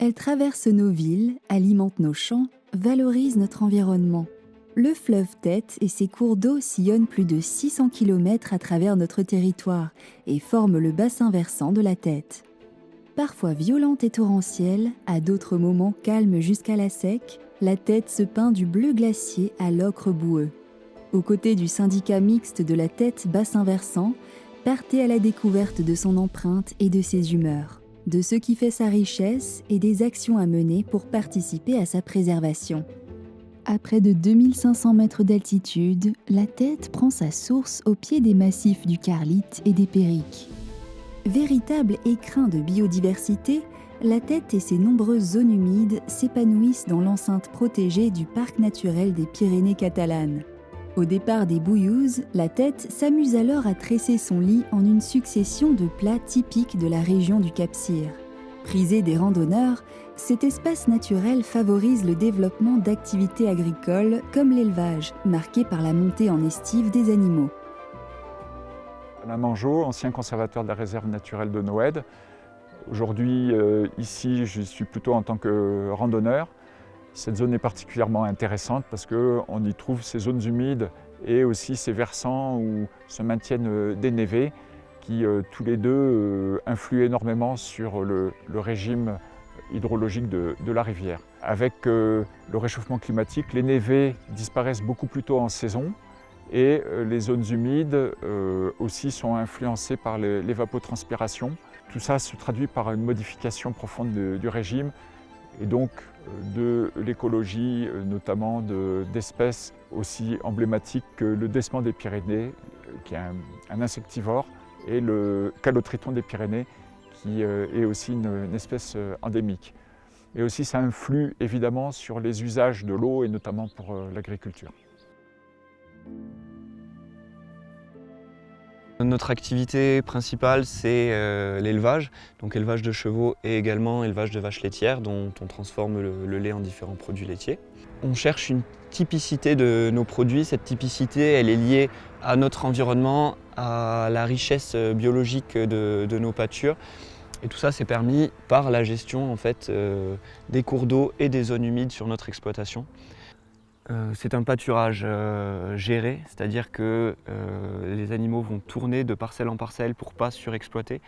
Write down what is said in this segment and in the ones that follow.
Elle traverse nos villes, alimente nos champs, valorise notre environnement. Le fleuve Tête et ses cours d'eau sillonnent plus de 600 km à travers notre territoire et forment le bassin versant de la Tête. Parfois violente et torrentielle, à d'autres moments calme jusqu'à la sec, la Tête se peint du bleu glacier à l'ocre boueux. Aux côtés du syndicat mixte de la Tête bassin versant, partez à la découverte de son empreinte et de ses humeurs, de ce qui fait sa richesse et des actions à mener pour participer à sa préservation. À près de 2500 mètres d'altitude, la Tête prend sa source au pied des massifs du Carlite et des Périques. Véritable écrin de biodiversité, la Tête et ses nombreuses zones humides s'épanouissent dans l'enceinte protégée du parc naturel des Pyrénées catalanes. Au départ des Bouillouzes, la Tête s'amuse alors à tresser son lit en une succession de plats typiques de la région du Cap-Cyr. Prisé des randonneurs, cet espace naturel favorise le développement d'activités agricoles comme l'élevage, marqué par la montée en estive des animaux. Alain Mangeot, ancien conservateur de la réserve naturelle de Noëde. Aujourd'hui, ici, je suis plutôt en tant que randonneur. Cette zone est particulièrement intéressante parce qu'on y trouve ces zones humides et aussi ces versants où se maintiennent des névés qui, tous les deux, influent énormément sur le régime hydrologique de la rivière. Avec le réchauffement climatique, les névés disparaissent beaucoup plus tôt en saison et les zones humides aussi sont influencées par l'évapotranspiration. Tout ça se traduit par une modification profonde du régime et donc de l'écologie, notamment d'espèces aussi emblématiques que le dessement des Pyrénées, qui est un insectivore, et le calotryton des Pyrénées, qui est aussi une espèce endémique. Et aussi ça influe évidemment sur les usages de l'eau et notamment pour l'agriculture. Notre activité principale, c'est l'élevage, donc élevage de chevaux et également élevage de vaches laitières dont on transforme le lait en différents produits laitiers. On cherche une typicité de nos produits. Cette typicité, elle est liée à notre environnement, à la richesse biologique de nos pâtures. Et tout ça, c'est permis par la gestion en fait, des cours d'eau et des zones humides sur notre exploitation. C'est un pâturage géré, c'est-à-dire que les animaux vont tourner de parcelle en parcelle pour ne pas surexploiter.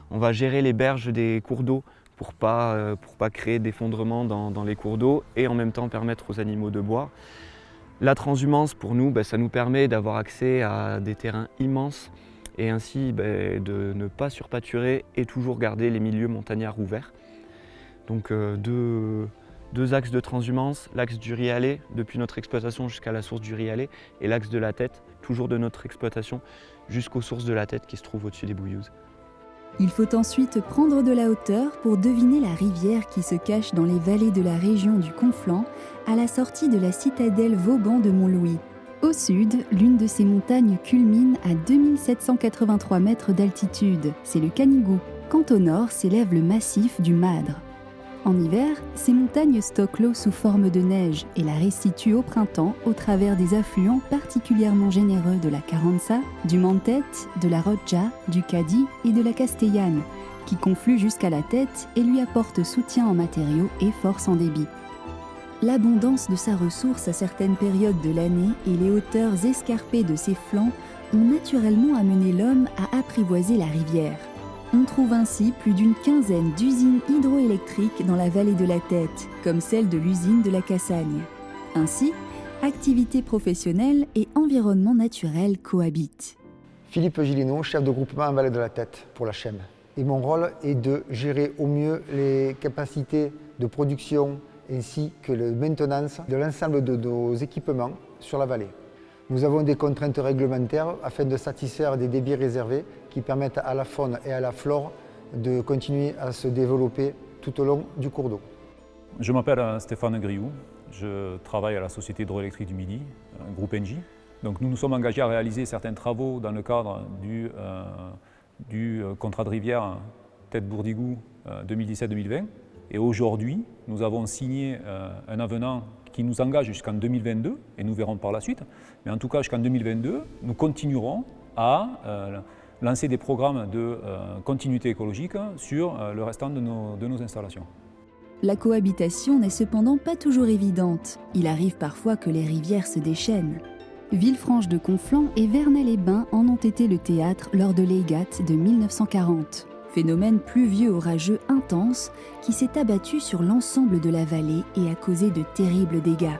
On va gérer les berges des cours d'eau pour pas créer d'effondrement dans les cours d'eau et en même temps permettre aux animaux de boire. La transhumance, pour nous, ça nous permet d'avoir accès à des terrains immenses et ainsi de ne pas surpâturer et toujours garder les milieux montagnards ouverts. Donc deux axes de transhumance, l'axe du Rialet, depuis notre exploitation jusqu'à la source du Rialet, et l'axe de la Tête, toujours de notre exploitation, jusqu'aux sources de la Tête qui se trouvent au-dessus des Bouillouzes. Il faut ensuite prendre de la hauteur pour deviner la rivière qui se cache dans les vallées de la région du Conflent, à la sortie de la citadelle Vauban de Montlouis. Au sud, l'une de ces montagnes culmine à 2783 mètres d'altitude, c'est le Canigou. Quant au nord s'élève le massif du Madre. En hiver, ces montagnes stockent l'eau sous forme de neige et la restituent au printemps au travers des affluents particulièrement généreux de la Carranza, du Mantet, de la Rodja, du Cadí et de la Castellane, qui confluent jusqu'à la Tête et lui apportent soutien en matériaux et force en débit. L'abondance de sa ressource à certaines périodes de l'année et les hauteurs escarpées de ses flancs ont naturellement amené l'homme à apprivoiser la rivière. On trouve ainsi plus d'une quinzaine d'usines hydroélectriques dans la vallée de la Tête, comme celle de l'usine de la Cassagne. Ainsi, activité professionnelle et environnement naturel cohabitent. Philippe Gillineau, chef de groupement en vallée de la Tête pour la CHEM. Et mon rôle est de gérer au mieux les capacités de production ainsi que la maintenance de l'ensemble de nos équipements sur la vallée. Nous avons des contraintes réglementaires afin de satisfaire des débits réservés qui permettent à la faune et à la flore de continuer à se développer tout au long du cours d'eau. Je m'appelle Stéphane Griou, je travaille à la Société hydroélectrique du Midi, un groupe Engie. Donc nous nous sommes engagés à réaliser certains travaux dans le cadre du contrat de rivière Tête-Bourdigou 2017-2020. Et aujourd'hui, nous avons signé un avenant qui nous engage jusqu'en 2022, et nous verrons par la suite. Mais en tout cas, jusqu'en 2022, nous continuerons à lancer des programmes de continuité écologique sur le restant de nos installations. La cohabitation n'est cependant pas toujours évidente. Il arrive parfois que les rivières se déchaînent. Villefranche-de-Conflans et Vernay-les-Bains en ont été le théâtre lors de l'Aigate de 1940. Phénomène pluvieux orageux intense qui s'est abattu sur l'ensemble de la vallée et a causé de terribles dégâts.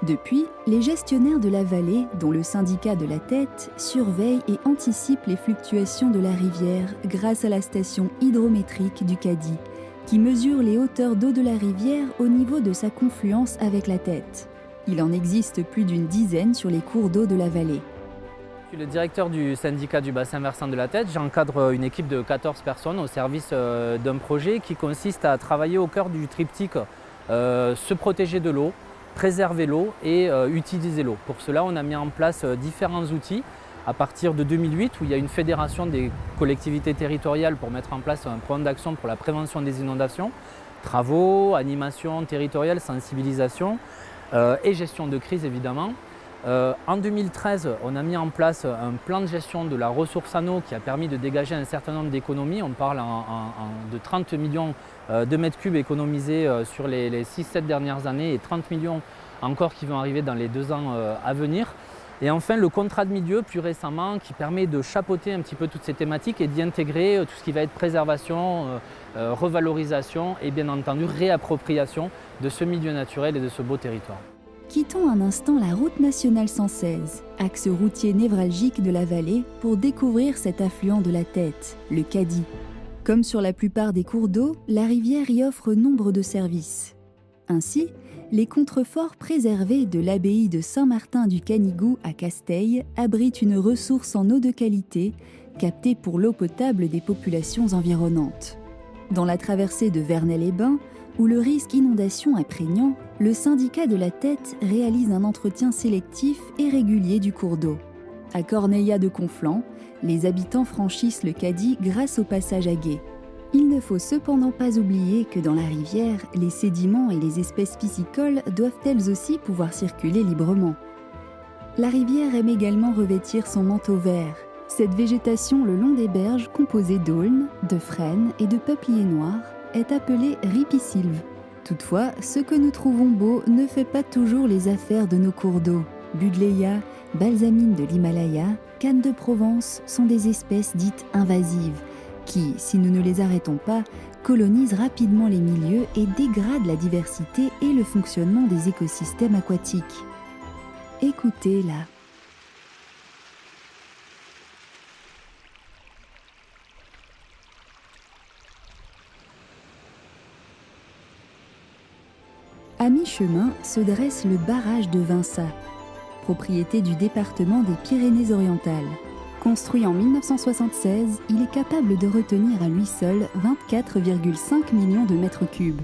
Depuis, les gestionnaires de la vallée, dont le syndicat de la Tête, surveillent et anticipent les fluctuations de la rivière grâce à la station hydrométrique du Cadí, qui mesure les hauteurs d'eau de la rivière au niveau de sa confluence avec la Tête. Il en existe plus d'une dizaine sur les cours d'eau de la vallée. Je suis le directeur du syndicat du bassin versant de la Tête. J'encadre une équipe de 14 personnes au service d'un projet qui consiste à travailler au cœur du triptyque se protéger de l'eau, préserver l'eau et utiliser l'eau. Pour cela, on a mis en place différents outils à partir de 2008 où il y a une fédération des collectivités territoriales pour mettre en place un programme d'action pour la prévention des inondations, travaux, animation territoriale, sensibilisation et gestion de crise évidemment. En 2013, on a mis en place un plan de gestion de la ressource en eau qui a permis de dégager un certain nombre d'économies. On parle de 30 millions de mètres cubes économisés sur les 6-7 dernières années et 30 millions encore qui vont arriver dans les 2 ans à venir. Et enfin, le contrat de milieu, plus récemment, qui permet de chapeauter un petit peu toutes ces thématiques et d'y intégrer tout ce qui va être préservation, revalorisation et bien entendu réappropriation de ce milieu naturel et de ce beau territoire. Quittons un instant la route nationale 116, axe routier névralgique de la vallée, pour découvrir cet affluent de la Tête, le Cadí. Comme sur la plupart des cours d'eau, la rivière y offre nombre de services. Ainsi, les contreforts préservés de l'abbaye de Saint-Martin du Canigou à Casteil abritent une ressource en eau de qualité, captée pour l'eau potable des populations environnantes. Dans la traversée de Vernay-les-Bains, où le risque inondation est prégnant, le syndicat de la Tête réalise un entretien sélectif et régulier du cours d'eau. À Corneilla-de-Conflans, les habitants franchissent le Cadí grâce au passage à gué. Il ne faut cependant pas oublier que dans la rivière, les sédiments et les espèces piscicoles doivent elles aussi pouvoir circuler librement. La rivière aime également revêtir son manteau vert. Cette végétation le long des berges, composée d'aulnes, de frênes et de peupliers noirs, est appelée ripisylve. Toutefois, ce que nous trouvons beau ne fait pas toujours les affaires de nos cours d'eau. Buddleia, balsamine de l'Himalaya, canne de Provence sont des espèces dites invasives qui, si nous ne les arrêtons pas, colonisent rapidement les milieux et dégradent la diversité et le fonctionnement des écosystèmes aquatiques. Écoutez-la. À mi-chemin se dresse le barrage de Vinça, propriété du département des Pyrénées-Orientales. Construit en 1976, il est capable de retenir à lui seul 24,5 millions de mètres cubes.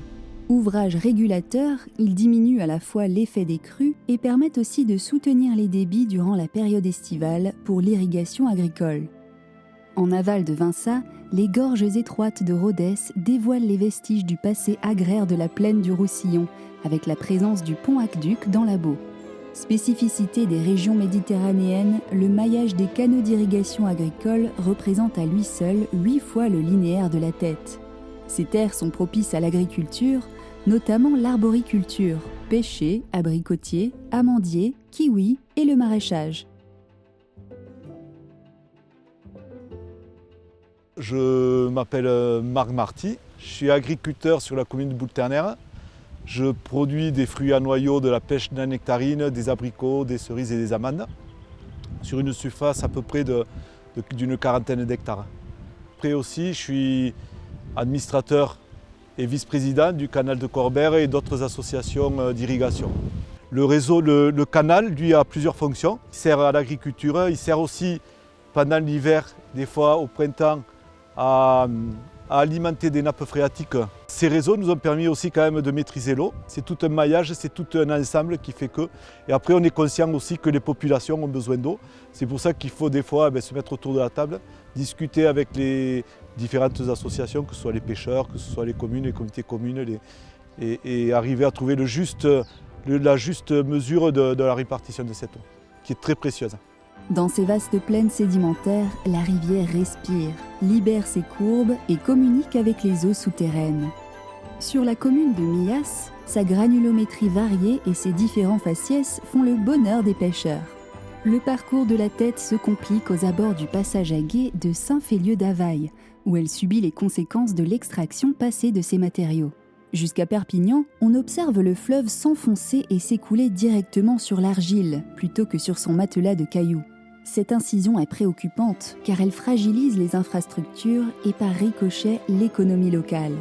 Ouvrage régulateur, il diminue à la fois l'effet des crues et permet aussi de soutenir les débits durant la période estivale pour l'irrigation agricole. En aval de Vinça, les gorges étroites de Rodez dévoilent les vestiges du passé agraire de la plaine du Roussillon, avec la présence du pont Aqueduc dans la Baue. Spécificité des régions méditerranéennes, le maillage des canaux d'irrigation agricole représente à lui seul 8 fois le linéaire de la Tête. Ces terres sont propices à l'agriculture, notamment l'arboriculture, pêcher, abricotier, amandier, kiwi et le maraîchage. Je m'appelle Marc Marty, je suis agriculteur sur la commune de Boulternaire. Je produis des fruits à noyaux, de la pêche de la nectarine, des abricots, des cerises et des amandes, sur une surface à peu près d'une quarantaine d'hectares. Après aussi, je suis administrateur et vice-président du canal de Corbère et d'autres associations d'irrigation. Le réseau, le canal, lui, a plusieurs fonctions. Il sert à l'agriculture, il sert aussi pendant l'hiver, des fois au printemps, à alimenter des nappes phréatiques. Ces réseaux nous ont permis aussi quand même de maîtriser l'eau. C'est tout un maillage, c'est tout un ensemble qui fait que... Et après, on est conscient aussi que les populations ont besoin d'eau. C'est pour ça qu'il faut des fois se mettre autour de la table, discuter avec les différentes associations, que ce soit les pêcheurs, que ce soit les communes, les comités communes, et arriver à trouver la juste mesure de la répartition de cette eau, qui est très précieuse. Dans ces vastes plaines sédimentaires, la rivière respire, libère ses courbes et communique avec les eaux souterraines. Sur la commune de Millas, sa granulométrie variée et ses différents faciès font le bonheur des pêcheurs. Le parcours de la Tête se complique aux abords du passage à gué de Saint-Félieu-d'Availle, où elle subit les conséquences de l'extraction passée de ces matériaux. Jusqu'à Perpignan, on observe le fleuve s'enfoncer et s'écouler directement sur l'argile, plutôt que sur son matelas de cailloux. Cette incision est préoccupante, car elle fragilise les infrastructures et par ricochet l'économie locale.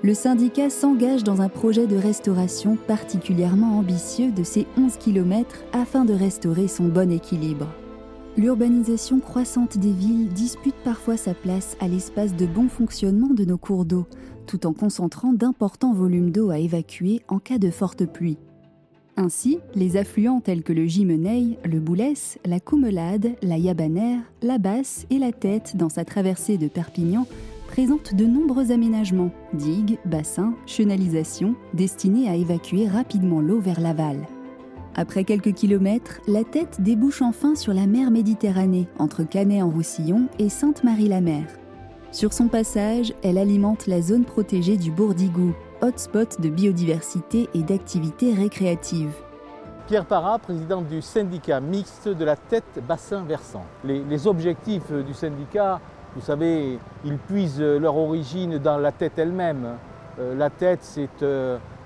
Le syndicat s'engage dans un projet de restauration particulièrement ambitieux de ces 11 km afin de restaurer son bon équilibre. L'urbanisation croissante des villes dispute parfois sa place à l'espace de bon fonctionnement de nos cours d'eau, tout en concentrant d'importants volumes d'eau à évacuer en cas de forte pluie. Ainsi, les affluents tels que le Gimeney, le Boulès, la Coumelade, la Yabanère, la Basse et la Tête dans sa traversée de Perpignan présentent de nombreux aménagements, digues, bassins, chenalisations, destinés à évacuer rapidement l'eau vers l'aval. Après quelques kilomètres, la Tête débouche enfin sur la mer Méditerranée, entre Canet-en-Roussillon et Sainte-Marie-la-Mer. Sur son passage, elle alimente la zone protégée du Bourdigou, hotspot de biodiversité et d'activités récréatives. Pierre Parra, président du syndicat mixte de la Tête bassin-versant. Les objectifs du syndicat, vous savez, ils puisent leur origine dans la Tête elle-même. La Tête, c'est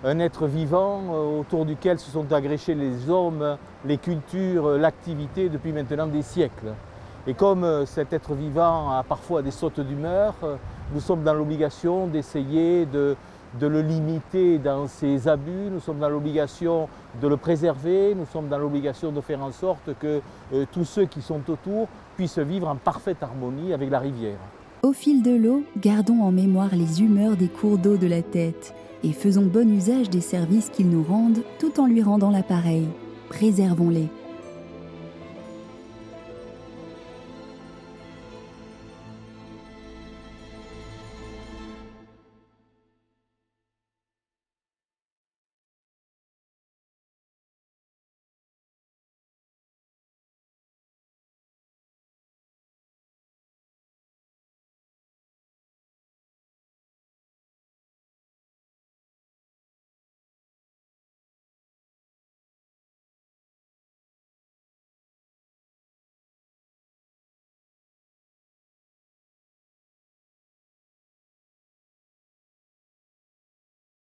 un être vivant autour duquel se sont agrégés les hommes, les cultures, l'activité depuis maintenant des siècles. Et comme cet être vivant a parfois des sautes d'humeur, nous sommes dans l'obligation d'essayer de le limiter dans ses abus, nous sommes dans l'obligation de le préserver, nous sommes dans l'obligation de faire en sorte que tous ceux qui sont autour puissent vivre en parfaite harmonie avec la rivière. Au fil de l'eau, gardons en mémoire les humeurs des cours d'eau de la Tête et faisons bon usage des services qu'ils nous rendent tout en lui rendant l'appareil. Préservons-les.